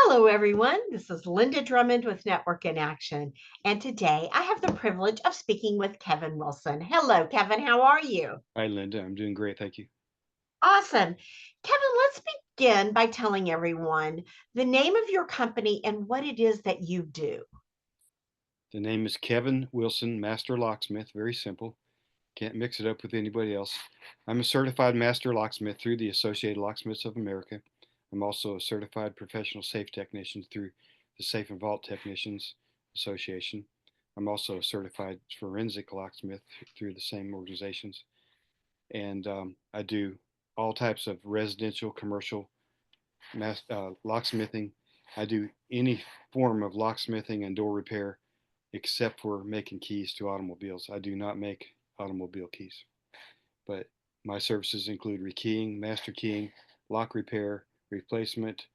Hello, everyone. This is Linda Drummond with Network in Action. And today I have the privilege of speaking with Kevin Wilson. Hello, Kevin. How are you? Hi, Linda. I'm doing great. Thank you. Awesome. Kevin, let's begin by telling everyone the name of your company and what it is that you do. The name is Kevin Wilson, Master Locksmith. Very simple. Can't mix it up with anybody else. I'm a certified master locksmith through the Associated Locksmiths of America. I'm also a certified professional safe technician through the Safe and Vault Technicians Association. I'm also a certified forensic locksmith through the same organizations. And I do all types of residential, commercial locksmithing. I do any form of locksmithing and door repair except for making keys to automobiles. I do not make automobile keys, but my services include rekeying, master keying, lock repair, replacement,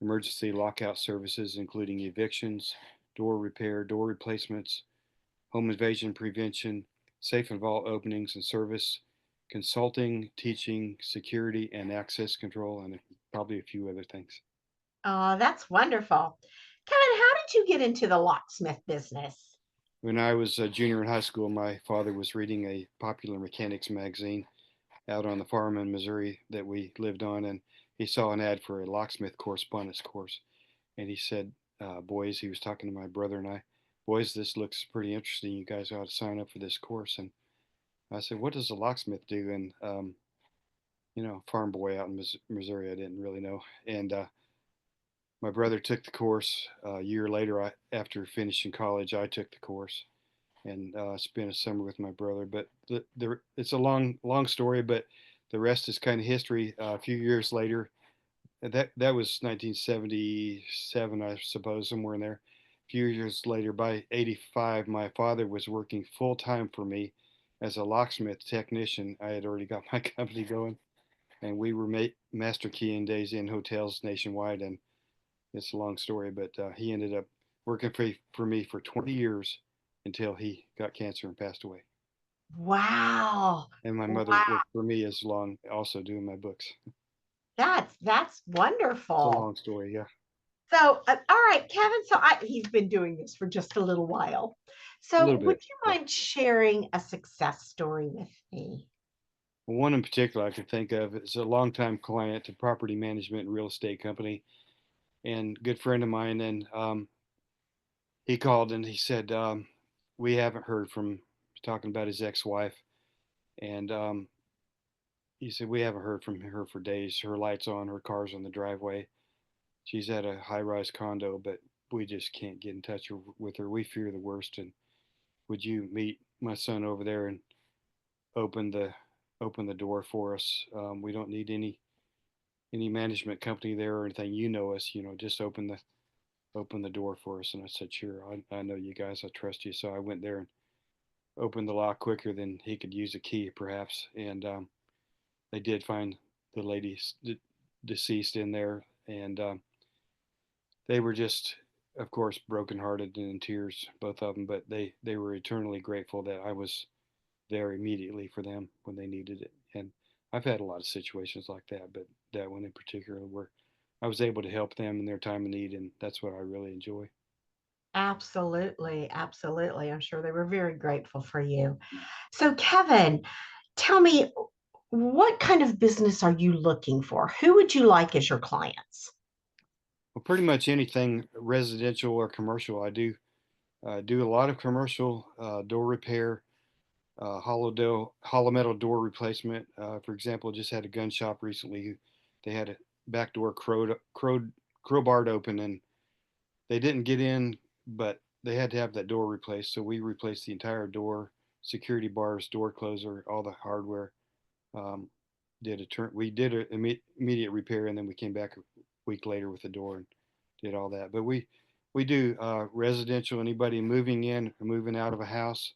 emergency lockout services, including evictions, door repair, door replacements, home invasion prevention, safe and vault openings and service, consulting, teaching, security, and access control, and probably a few other things. Oh, that's wonderful. Kevin, how did you get into the locksmith business? When I was a junior in high school, my father was reading a popular mechanics magazine out on the farm in Missouri that we lived on, and he saw an ad for a locksmith correspondence course. And he said, "Boys," he was talking to my brother and I, "Boys, this looks pretty interesting. You guys ought to sign up for this course." And I said, "What does a locksmith do?" And farm boy out in Missouri, I didn't really know. And my brother took the course. A year later, after finishing college, I took the course and spent a summer with my brother. But it's a long story, but the rest is kind of history. A few years later, that was 1977, I suppose, somewhere in there. A few years later, by '85, my father was working full time for me as a locksmith technician. I had already got my company going, and we were master keying days in hotels nationwide. And it's a long story, but he ended up working for me for 20 years until he got cancer and passed away. Wow. And my mother Wow. worked for me as long, also doing my books. That's It's a wonderful. long story, yeah. So, all right, Kevin. He's been doing this for just a little while. A So, little would bit, you yeah. mind sharing a success story with me? Well, one in particular I could think of is a longtime client, a property management and real estate company, and good friend of mine. And he called and he said, "We haven't heard from," talking about his ex-wife, and he said, "We haven't heard from her for days. Her lights on, her car's on the driveway. She's at a high-rise condo, but we just can't get in touch with her. We fear the worst. And would you meet my son over there and open the open the door for us? We don't need any management company there or anything. You know us. Just open the door for us." And I said, "Sure. I know you guys. I trust you." So I went there and opened the lock quicker than he could use a key, perhaps. And they did find the lady deceased in there, and they were just, of course, brokenhearted and in tears, both of them. But they were eternally grateful that I was there immediately for them when they needed it. And I've had a lot of situations like that, but that one in particular, where I was able to help them in their time of need, and that's what I really enjoy. Absolutely, absolutely. I'm sure they were very grateful for you. So, Kevin, tell me, what kind of business are you looking for? Who would you like as your clients? Well, pretty much anything residential or commercial. I do a lot of commercial door repair, hollow metal door replacement. For example, just had a gun shop recently. They had a back door crowbarred open, and they didn't get in, but they had to have that door replaced. So we replaced the entire door, security bars, door closer, all the hardware. Um, we did an immediate repair, and then we came back a week later with the door and did all that. But we do residential. Anybody moving in or moving out of a house,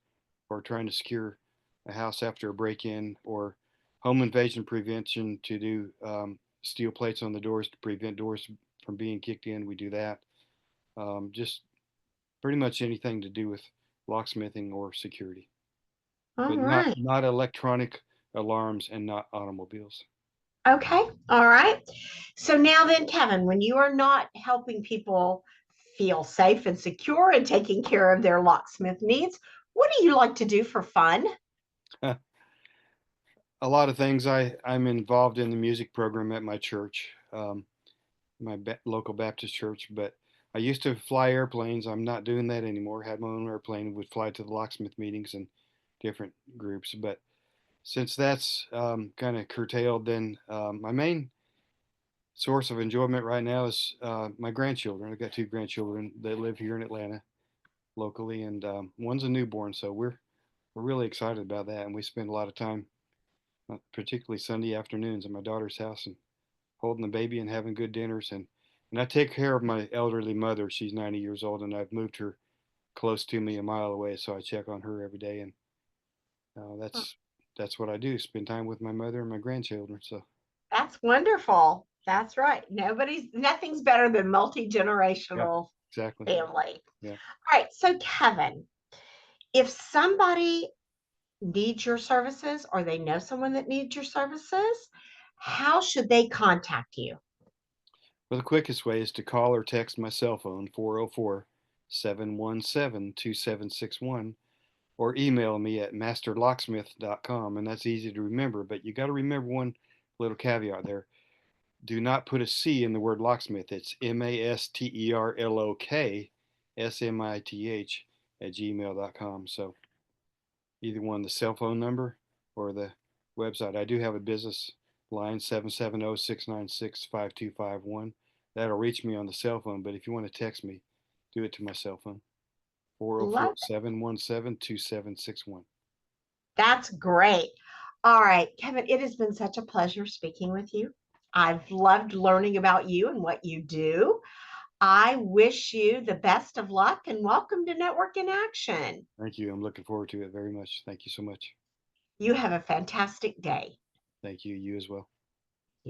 or trying to secure a house after a break-in, or home invasion prevention to do steel plates on the doors to prevent doors from being kicked in. We do that. Just pretty much anything to do with locksmithing or security, All but not right. not electronic alarms and not automobiles. Okay. All right. So now then, Kevin, when you are not helping people feel safe and secure and taking care of their locksmith needs, what do you like to do for fun? A lot of things. I'm involved in the music program at my church, my local Baptist church. But I used to fly airplanes. I'm not doing that anymore. Had my own airplane. Would fly to the locksmith meetings and different groups. But since that's kind of curtailed, then my main source of enjoyment right now is my grandchildren. I've got two grandchildren that live here in Atlanta locally, and one's a newborn. So we're really excited about that, and we spend a lot of time, particularly Sunday afternoons, at my daughter's house and holding the baby and having good dinners. And I take care of my elderly mother. She's 90 years old, and I've moved her close to me a mile away, so I check on her every day, and that's what I do. Spend time with my mother and my grandchildren. So That's wonderful. That's right. Nothing's better than yeah, multi-generational exactly. family. Yeah. All right. So, Kevin, if somebody needs your services or they know someone that needs your services, how should they contact you? Well, the quickest way is to call or text my cell phone, 404 717 2761, or email me at masterlocksmith.com. And that's easy to remember, but you got to remember one little caveat there. Do not put a C in the word locksmith. It's MASTERLOKSMITH at gmail.com. So either one, the cell phone number or the website. I do have a business line, 770-696-5251. That'll reach me on the cell phone, but if you want to text me, do it to my cell phone, 404 Love 717 2761. That's great. All right, Kevin, it has been such a pleasure speaking with you. I've loved learning about you and what you do. I wish you the best of luck and welcome to Network in Action. Thank you. I'm looking forward to it very much. Thank you so much. You have a fantastic day. Thank you. You as well.